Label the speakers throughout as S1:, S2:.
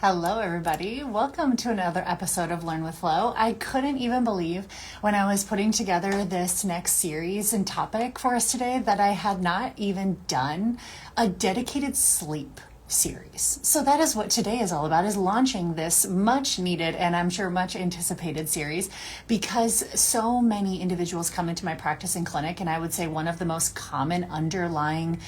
S1: Hello, everybody. Welcome to another episode of Learn with Flo. I couldn't even believe when I was putting together this next series and topic for us today that I had not even done a dedicated sleep series. So that is what today is all about, is launching this much needed and I'm sure much anticipated series, because so many individuals come into my practice and clinic, and I would say one of the most common underlying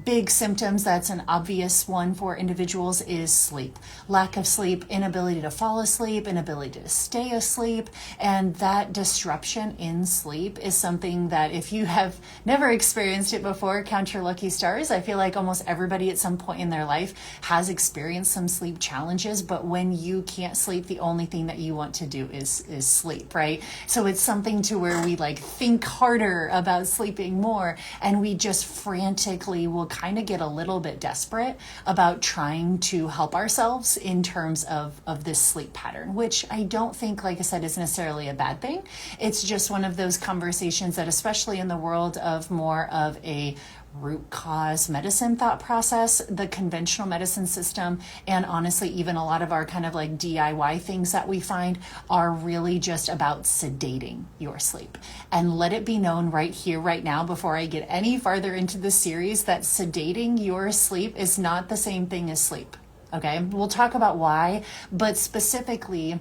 S1: big symptoms, that's an obvious one for individuals, is sleep. Lack of sleep, inability to fall asleep, inability to stay asleep. And that disruption in sleep is something that if you have never experienced it before, count your lucky stars. I feel like almost everybody at some point in their life has experienced some sleep challenges, but when you can't sleep, the only thing that you want to do is sleep, right? So it's something to where we think harder about sleeping more, and we just frantically will kind of get a little bit desperate about trying to help ourselves in terms of this sleep pattern, which I don't think, like I said, is necessarily a bad thing. It's just one of those conversations that, especially in the world of more of a root cause medicine thought process, the conventional medicine system, and honestly, even a lot of our kind of DIY things that we find are really just about sedating your sleep. And let it be known right here, right now, before I get any farther into the series, that sedating your sleep is not the same thing as sleep. Okay, we'll talk about why, but specifically,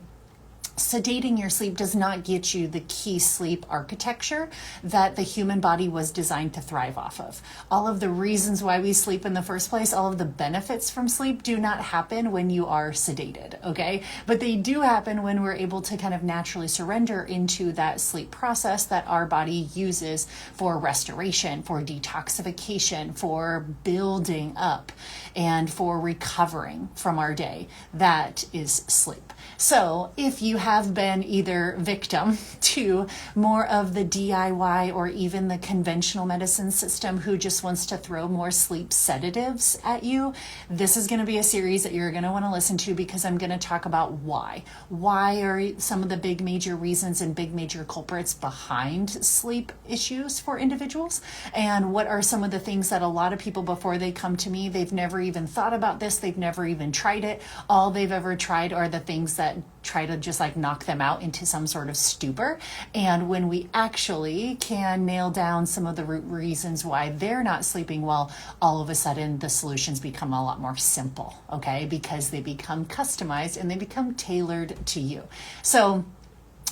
S1: sedating your sleep does not get you the key sleep architecture that the human body was designed to thrive off of. All of the reasons why we sleep in the first place, all of the benefits from sleep do not happen when you are sedated, okay? But they do happen when we're able to kind of naturally surrender into that sleep process that our body uses for restoration, for detoxification, for building up, and for recovering from our day. That is sleep. So if you have been either victim to more of the DIY or even the conventional medicine system who just wants to throw more sleep sedatives at you, this is going to be a series that you're going to want to listen to, because I'm going to talk about why. Why are some of the big major reasons and big major culprits behind sleep issues for individuals? And what are some of the things that a lot of people, before they come to me, they've never even thought about this, they've never even tried it. All they've ever tried are the things that try to just knock them out into some sort of stupor. And when we actually can nail down some of the root reasons why they're not sleeping well, all of a sudden the solutions become a lot more simple, okay? Because they become customized and they become tailored to you. So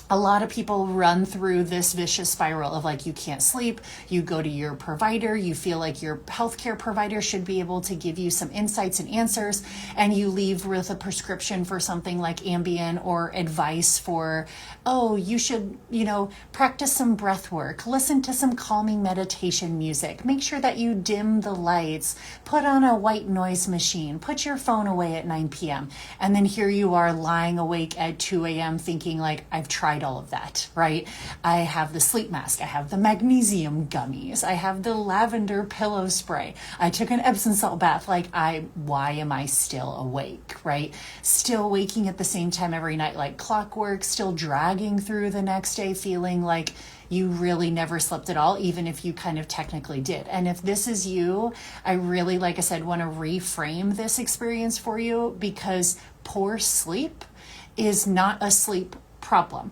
S1: a lot of people run through this vicious spiral of you can't sleep, you go to your provider, you feel like your healthcare provider should be able to give you some insights and answers, and you leave with a prescription for something like Ambien or advice for, oh, you should, practice some breath work, listen to some calming meditation music, make sure that you dim the lights, put on a white noise machine, put your phone away at 9 p.m. And then here you are lying awake at 2 a.m. thinking I've tried all of that, right? I have the sleep mask, I have the magnesium gummies, I have the lavender pillow spray, I took an Epsom salt bath. Why am I still awake, right? Still waking at the same time every night like clockwork, still dragging through the next day feeling like you really never slept at all, even if you kind of technically did. And if this is you, I really, like I said, want to reframe this experience for you, because poor sleep is not a sleep problem.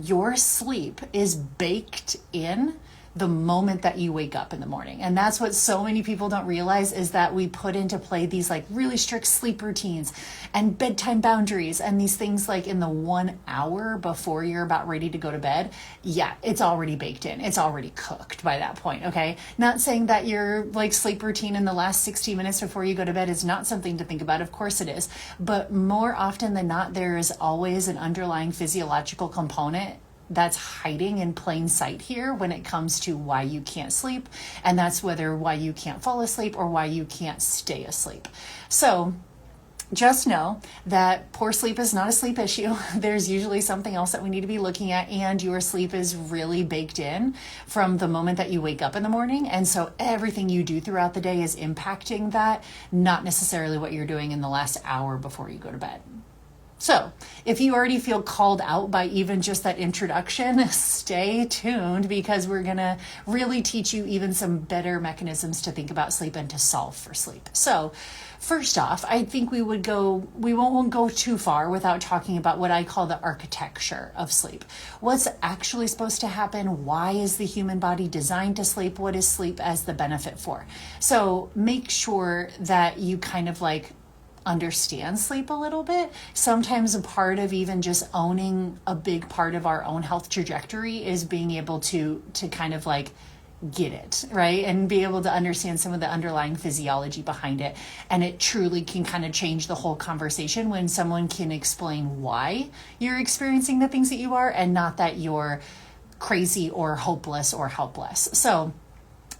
S1: Your sleep is baked in the moment that you wake up in the morning. And that's what so many people don't realize, is that we put into play these really strict sleep routines and bedtime boundaries and these things in the 1 hour before you're about ready to go to bed. Yeah, it's already baked in. It's already cooked by that point, okay? Not saying that your sleep routine in the last 60 minutes before you go to bed is not something to think about. Of course it is. But more often than not, there is always an underlying physiological component that's hiding in plain sight here when it comes to why you can't sleep. And that's why you can't fall asleep or why you can't stay asleep. So just know that poor sleep is not a sleep issue. There's usually something else that we need to be looking at, and your sleep is really baked in from the moment that you wake up in the morning. And so everything you do throughout the day is impacting that, not necessarily what you're doing in the last hour before you go to bed. So if you already feel called out by even just that introduction, stay tuned, because we're going to really teach you even some better mechanisms to think about sleep and to solve for sleep. So First off, I think we won't go too far without talking about what I call the architecture of sleep. What's actually supposed to happen? Why is the human body designed to sleep? What is sleep as the benefit for? So make sure that you kind of like understand sleep a little bit. Sometimes a part of even just owning a big part of our own health trajectory is being able to kind of like get it, right? And be able to understand some of the underlying physiology behind it. And it truly can kind of change the whole conversation when someone can explain why you're experiencing the things that you are, and not that you're crazy or hopeless or helpless. So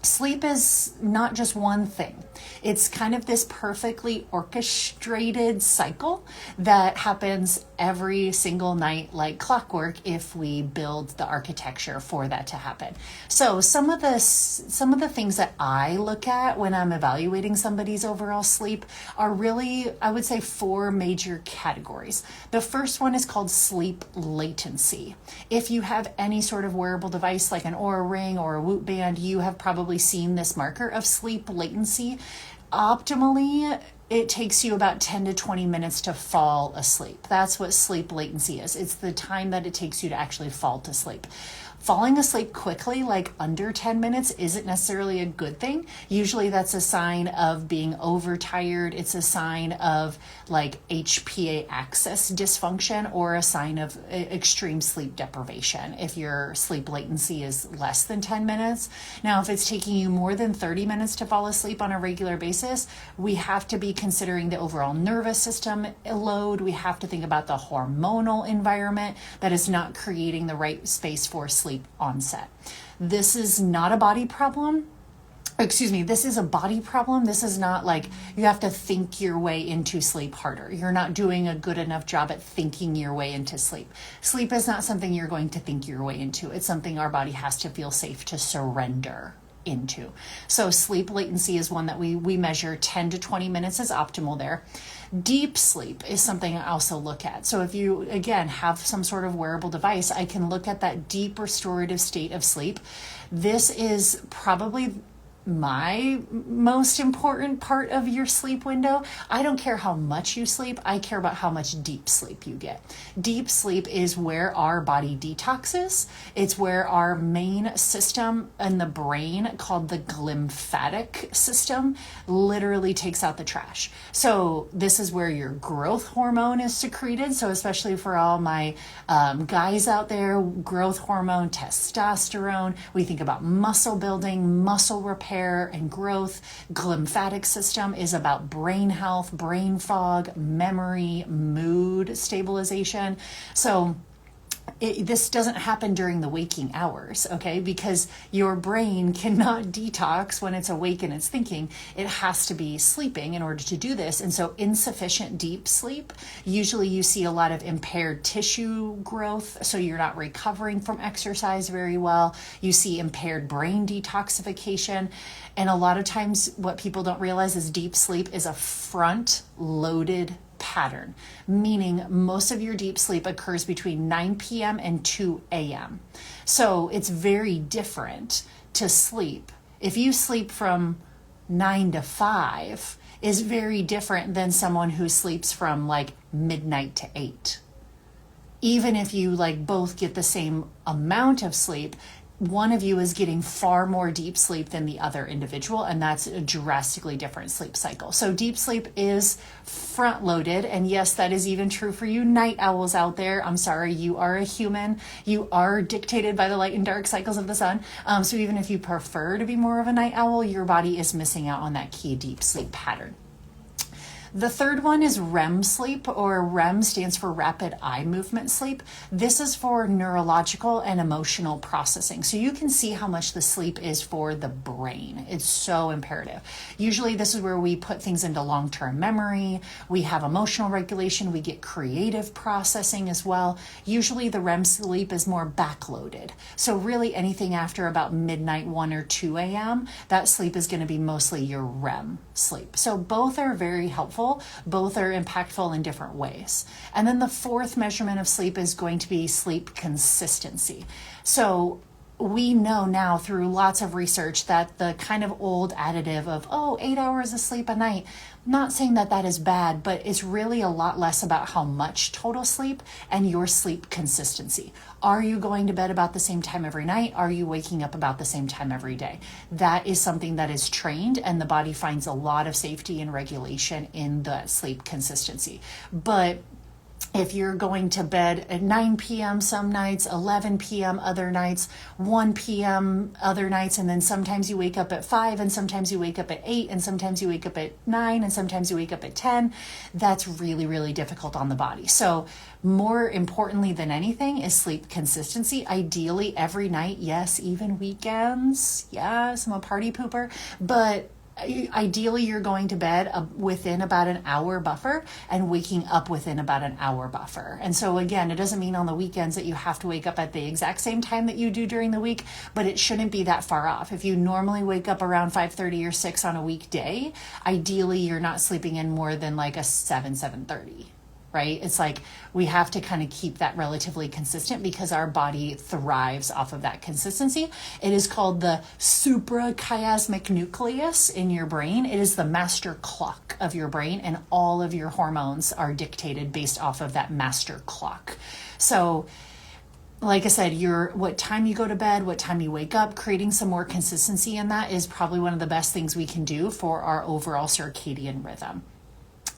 S1: sleep is not just one thing. It's kind of this perfectly orchestrated cycle that happens every single night like clockwork if we build the architecture for that to happen. So some of the things that I look at when I'm evaluating somebody's overall sleep are really, I would say, 4 major categories. The first one is called sleep latency. If you have any sort of wearable device like an Oura Ring or a Whoop band, you have probably seen this marker of sleep latency. Optimally, it takes you about 10 to 20 minutes to fall asleep. That's what sleep latency is. It's the time that it takes you to actually fall to sleep. Falling asleep quickly, like under 10 minutes, isn't necessarily a good thing. Usually that's a sign of being overtired. It's a sign of like HPA axis dysfunction, or a sign of extreme sleep deprivation if your sleep latency is less than 10 minutes. Now, if it's taking you more than 30 minutes to fall asleep on a regular basis, we have to be considering the overall nervous system load. We have to think about the hormonal environment that is not creating the right space for sleep onset. This is not a body problem. This is a body problem. This is not like you have to think your way into sleep harder. You're not doing a good enough job at thinking your way into sleep. Sleep is not something you're going to think your way into. It's something our body has to feel safe to surrender into. So sleep latency is one that we measure. 10 to 20 minutes is optimal there. Deep sleep is something I also look at. So if you, again, have some sort of wearable device, I can look at that deep restorative state of sleep. This is probably my most important part of your sleep window. I don't care how much you sleep. I care about how much deep sleep you get. Deep sleep is where our body detoxes. It's where our main system in the brain, called the glymphatic system, literally takes out the trash. So this is where your growth hormone is secreted. So especially for all my guys out there, growth hormone, testosterone, we think about muscle building, muscle repair, and growth. Glymphatic system is about brain health, brain fog, memory, mood stabilization. So this doesn't happen during the waking hours, okay? Because your brain cannot detox when it's awake and it's thinking. It has to be sleeping in order to do this. And so insufficient deep sleep, usually you see a lot of impaired tissue growth. So you're not recovering from exercise very well. You see impaired brain detoxification. And a lot of times what people don't realize is deep sleep is a front-loaded pattern, meaning most of your deep sleep occurs between 9 p.m. and 2 a.m. So it's very different to sleep. If you sleep from 9 to 5, is very different than someone who sleeps from like midnight to 8. Even if you like both get the same amount of sleep, one of you is getting far more deep sleep than the other individual, and that's a drastically different sleep cycle. So deep sleep is front-loaded, and yes, that is even true for you night owls out there. I'm sorry, you are a human. You are dictated by the light and dark cycles of the sun. So even if you prefer to be more of a night owl, your body is missing out on that key deep sleep pattern. The third one is REM sleep, or REM stands for rapid eye movement sleep. This is for neurological and emotional processing. So you can see how much the sleep is for the brain. It's so imperative. Usually this is where we put things into long-term memory. We have emotional regulation. We get creative processing as well. Usually the REM sleep is more backloaded. So really anything after about midnight, 1 or 2 a.m., that sleep is going to be mostly your REM sleep. So both are very helpful. Both are impactful in different ways. And then the fourth measurement of sleep is going to be sleep consistency. So we know now through lots of research that the kind of old additive of, 8 hours of sleep a night, I'm not saying that that is bad, but it's really a lot less about how much total sleep and your sleep consistency. Are you going to bed about the same time every night? Are you waking up about the same time every day? That is something that is trained, and the body finds a lot of safety and regulation in the sleep consistency. But if you're going to bed at 9 p.m. some nights, 11 p.m. other nights, 1 p.m. other nights, and then sometimes you wake up at 5, and sometimes you wake up at 8, and sometimes you wake up at 9, and sometimes you wake up at 10, that's really, really difficult on the body. So more importantly than anything is sleep consistency. Ideally every night, yes, even weekends. Yes, I'm a party pooper, but ideally you're going to bed within about an hour buffer and waking up within about an hour buffer. And so again, it doesn't mean on the weekends that you have to wake up at the exact same time that you do during the week, but it shouldn't be that far off. If you normally wake up around 5:30 or 6 on a weekday, ideally you're not sleeping in more than like a 7:30. Right? It's like we have to kind of keep that relatively consistent because our body thrives off of that consistency. It is called the suprachiasmatic nucleus in your brain. It is the master clock of your brain, and all of your hormones are dictated based off of that master clock. So like I said, what time you go to bed, what time you wake up, creating some more consistency in that is probably one of the best things we can do for our overall circadian rhythm.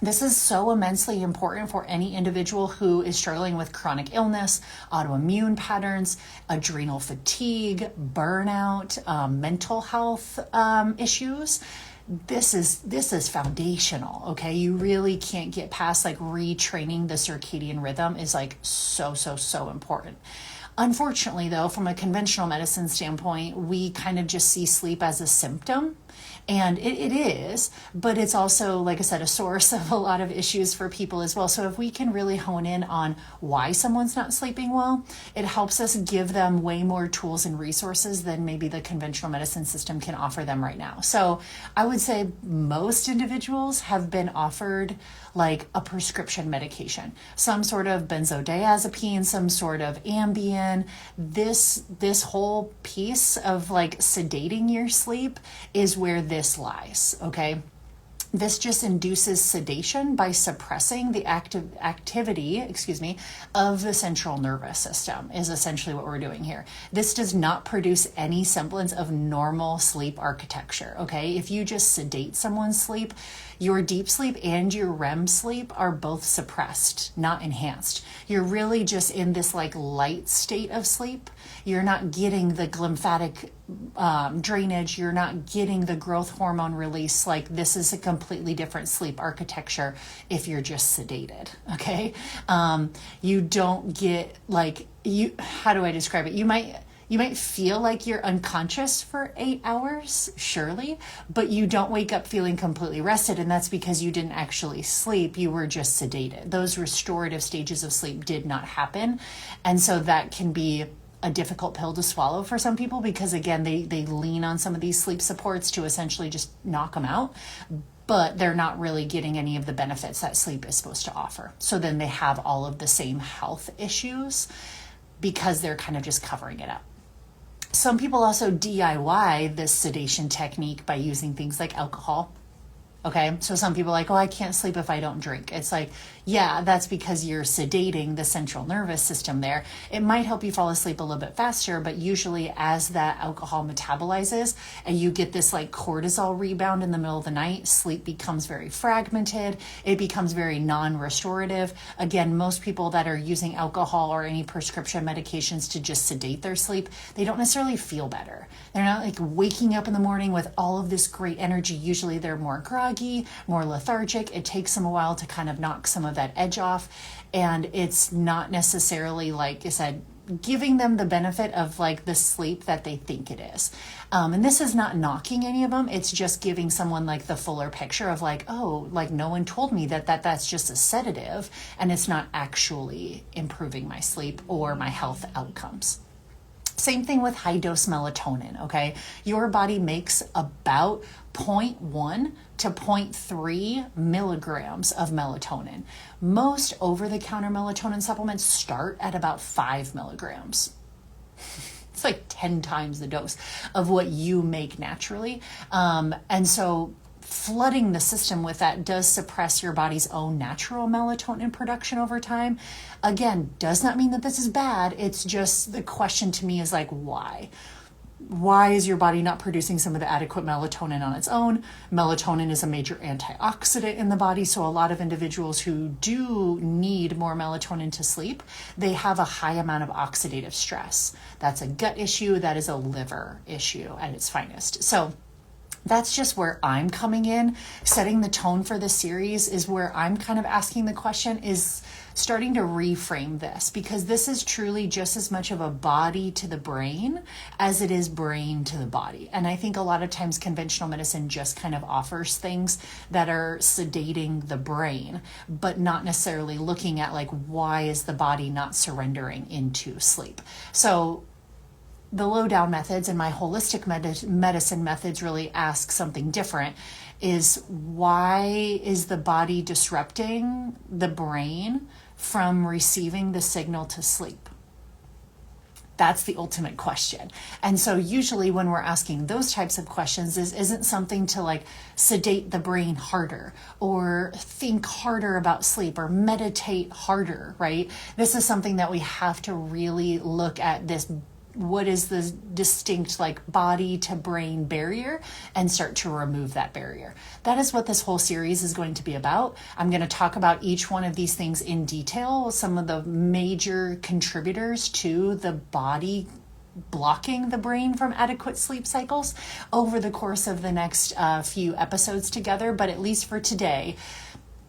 S1: This is so immensely important for any individual who is struggling with chronic illness, autoimmune patterns, adrenal fatigue, burnout, mental health issues. This is foundational, okay? You really can't get past like retraining the circadian rhythm is like so important. Unfortunately, though, from a conventional medicine standpoint, we kind of just see sleep as a symptom. And it is, but it's also, like I said, a source of a lot of issues for people as well. So if we can really hone in on why someone's not sleeping well, it helps us give them way more tools and resources than maybe the conventional medicine system can offer them right now. So I would say most individuals have been offered like a prescription medication, some sort of benzodiazepine, some sort of Ambien. This whole piece of like sedating your sleep is where this lies, okay? This just induces sedation by suppressing the activity of the central nervous system is essentially what we're doing here. This does not produce any semblance of normal sleep architecture, okay? If you just sedate someone's sleep, your deep sleep and your REM sleep are both suppressed, not enhanced. You're really just in this like light state of sleep. You're not getting the lymphatic drainage. You're not getting the growth hormone release. Like this is a completely different sleep architecture if you're just sedated, okay? You don't get like, how do I describe it? You might feel like you're unconscious for 8 hours, surely, but you don't wake up feeling completely rested, and that's because you didn't actually sleep. You were just sedated. Those restorative stages of sleep did not happen, and so that can be a difficult pill to swallow for some people because, again, they lean on some of these sleep supports to essentially just knock them out, but they're not really getting any of the benefits that sleep is supposed to offer. So then they have all of the same health issues because they're kind of just covering it up. Some people also DIY this sedation technique by using things like alcohol. Okay, so some people are like, I can't sleep if I don't drink. It's like, yeah, that's because you're sedating the central nervous system there. It might help you fall asleep a little bit faster, but usually as that alcohol metabolizes and you get this like cortisol rebound in the middle of the night, sleep becomes very fragmented. It becomes very non-restorative. Again, most people that are using alcohol or any prescription medications to just sedate their sleep, they don't necessarily feel better. They're not like waking up in the morning with all of this great energy. Usually they're more groggy, more lethargic. It takes them a while to kind of knock some of that edge off. And it's not necessarily, like I said, giving them the benefit of like the sleep that they think it is. And this is not knocking any of them. It's just giving someone like the fuller picture of like, like no one told me that's just a sedative and it's not actually improving my sleep or my health outcomes. Same thing with high dose melatonin, okay? Your body makes about 0.1 to 0.3 milligrams of melatonin. Most over-the-counter melatonin supplements start at about 5 milligrams. It's like 10 times the dose of what you make naturally. And so flooding the system with that does suppress your body's own natural melatonin production over time. Again, does not mean that this is bad. It's just the question to me is like, why? Why is your body not producing some of the adequate melatonin on its own? Melatonin is a major antioxidant in the body. So a lot of individuals who do need more melatonin to sleep, they have a high amount of oxidative stress. That's a gut issue. That is a liver issue at its finest. So that's just where I'm coming in. Setting the tone for this series is where I'm kind of asking the question, is starting to reframe this, because this is truly just as much of a body to the brain as it is brain to the body. And I think a lot of times conventional medicine just kind of offers things that are sedating the brain, but not necessarily looking at like, why is the body not surrendering into sleep? So the low down methods and my holistic medicine methods really ask something different, is why is the body disrupting the brain from receiving the signal to sleep? That's the ultimate question. And so usually when we're asking those types of questions, this isn't something to like sedate the brain harder or think harder about sleep or meditate harder, right? This is something that we have to really look at this. What is the distinct like body to brain barrier, and start to remove that barrier. That is what this whole series is going to be about. I'm going to talk about each one of these things in detail, some of the major contributors to the body blocking the brain from adequate sleep cycles over the course of the next few episodes together. But at least for today,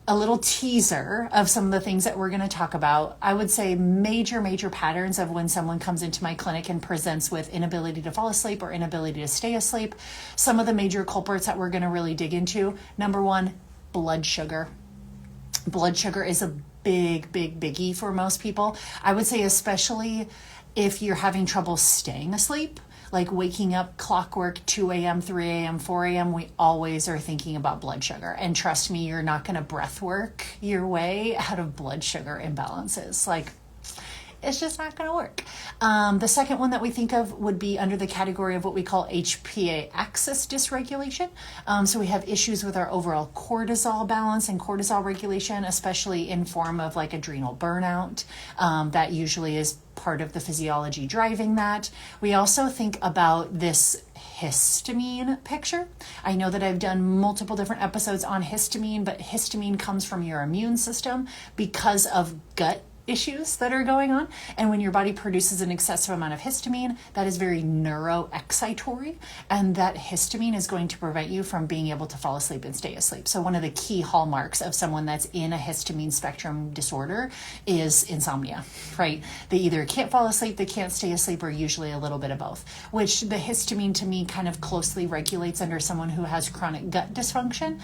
S1: a little teaser of some of the things that we're going to talk about. I would say major patterns of when someone comes into my clinic and presents with inability to fall asleep or inability to stay asleep. Some of the major culprits that we're going to really dig into. Number one, blood sugar. Blood sugar is a biggie for most people. I would say especially if you're having trouble staying asleep, like waking up clockwork 2 a.m., 3 a.m., 4 a.m., we always are thinking about blood sugar. And trust me, you're not going to breath work your way out of blood sugar imbalances. Like, it's just not going to work. The second one that we think of would be under the category of what we call HPA axis dysregulation. So we have issues with our overall cortisol balance and cortisol regulation, especially in form of like adrenal burnout. That usually is part of the physiology driving that. We also think about this histamine picture. I know that I've done multiple different episodes on histamine, but histamine comes from your immune system because of gut issues that are going on. And when your body produces an excessive amount of histamine, that is very neuroexcitatory. And that histamine is going to prevent you from being able to fall asleep and stay asleep. So one of the key hallmarks of someone that's in a histamine spectrum disorder is insomnia, right? They either can't fall asleep, they can't stay asleep, or usually a little bit of both, which the histamine to me kind of closely regulates under someone who has chronic gut dysfunction.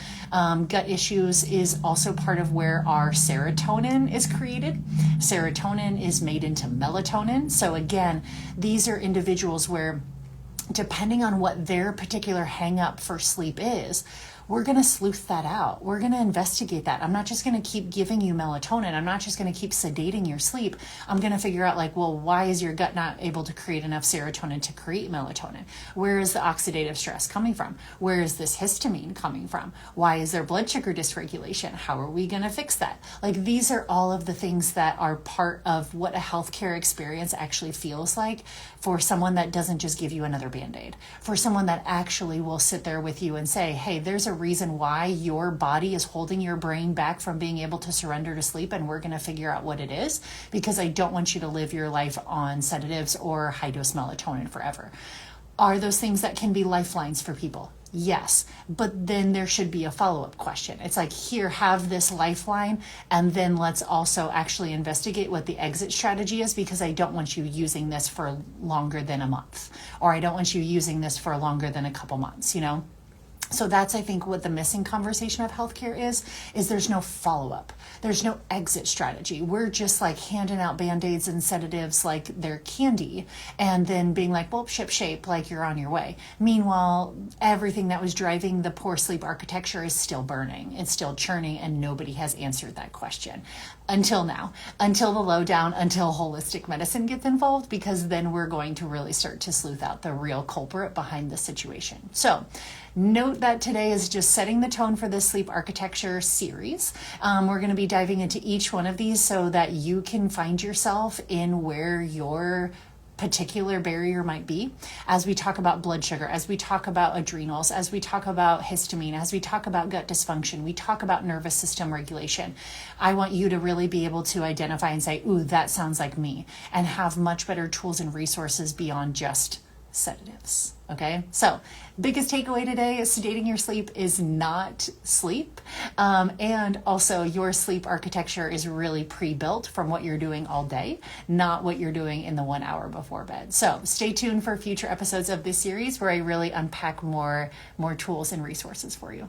S1: Gut issues is also part of where our serotonin is created. Serotonin is made into melatonin. So again, these are individuals where, depending on what their particular hang up for sleep is, we're going to sleuth that out. We're going to investigate that. I'm not just going to keep giving you melatonin. I'm not just going to keep sedating your sleep. I'm going to figure out like, well, why is your gut not able to create enough serotonin to create melatonin? Where is the oxidative stress coming from? Where is this histamine coming from? Why is there blood sugar dysregulation? How are we going to fix that? Like, these are all of the things that are part of what a healthcare experience actually feels like for someone that doesn't just give you another Band-Aid, for someone that actually will sit there with you and say, hey, there's a reason why your body is holding your brain back from being able to surrender to sleep, and we're going to figure out what it is, because I don't want you to live your life on sedatives or high dose melatonin forever. Are those things that can be lifelines for people? Yes, but then there should be a follow-up question. It's like, here, have this lifeline, and then let's also actually investigate what the exit strategy is, because I don't want you using this for longer than a month, or I don't want you using this for longer than a couple months, you know? So that's, I think, what the missing conversation of healthcare is there's no follow-up. There's no exit strategy. We're just like handing out Band-Aids and sedatives like they're candy and then being like, well, ship shape, like you're on your way. Meanwhile, everything that was driving the poor sleep architecture is still burning. It's still churning, and nobody has answered that question until now, until the lowdown, until holistic medicine gets involved, because then we're going to really start to sleuth out the real culprit behind the situation. So note that today is just setting the tone for this sleep architecture series. We're going to be diving into each one of these so that you can find yourself in where your particular barrier might be as we talk about blood sugar, as we talk about adrenals, as we talk about histamine, as we talk about gut dysfunction, we talk about nervous system regulation. I want you to really be able to identify and say, ooh, that sounds like me, and have much better tools and resources beyond just sedatives. Okay, so biggest takeaway today is sedating your sleep is not sleep. And also your sleep architecture is really pre-built from what you're doing all day, not what you're doing in the 1 hour before bed. So stay tuned for future episodes of this series where I really unpack more tools and resources for you.